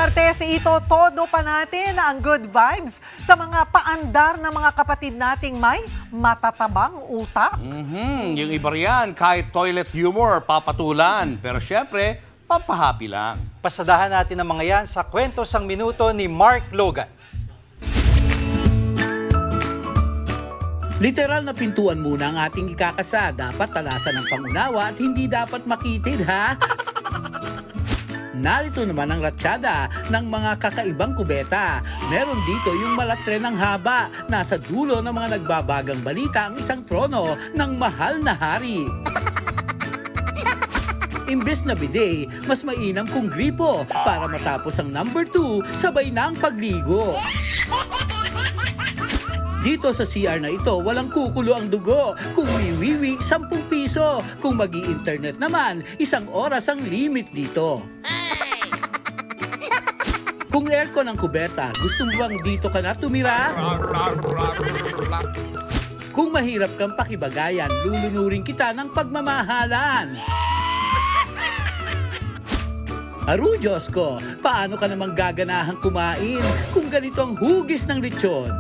Martes, ito todo pa natin ang good vibes sa mga paandar ng mga kapatid nating may matatabang utak. Yung iba riyan, kahit toilet humor, papatulan. Pero syempre, pampahappy lang. Pasadahan natin ang mga yan sa Kwento Sang Minuto ni Mark Logan. Literal na pintuan muna ang ating ikakasa. Dapat talasan ng pangunawa at hindi dapat makitid, ha? Narito naman ang ratsyada ng mga kakaibang kubeta. Meron dito yung malatre ng haba. Nasa dulo ng mga nagbabagang balita ang isang trono ng mahal na hari. Imbes na bidet, mas mainam kung gripo para matapos ang number 2, sabay na ang pagligo. Dito sa CR na ito, walang kukulo ang dugo. Kung wiwiwi, 10 piso. Kung magi-internet naman, 1 oras ang limit dito. Kung aircon ang kubeta, gusto mo bang dito ka na tumira? Kung mahirap kang pakibagayan, lulunurin kita ng pagmamahalan. Aru, Diyos ko, paano ka namang gaganahang kumain kung ganito ang hugis ng lechon?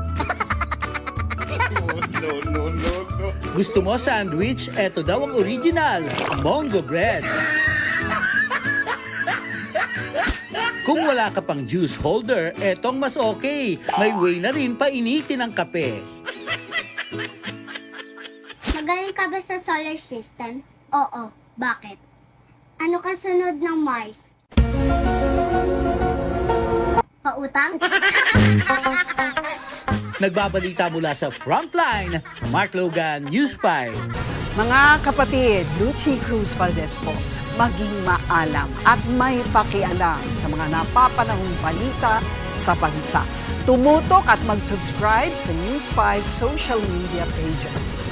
Gusto mo sandwich? Eto daw ang original, Mongo bread. Kung wala ka pang juice holder, etong mas okay. May way na rin painitin ang kape. Magaling ka ba sa solar system? Oo. Bakit? Ano kasunod ng Mars? Pautang? Nagbabalita mula sa Frontline, Mark Logan, News 5. Mga kapatid, Lucy Cruz Valdez po, maging maalam at may pakialam sa mga napapanahong balita sa bansa. Tumutok at mag-subscribe sa News 5 social media pages.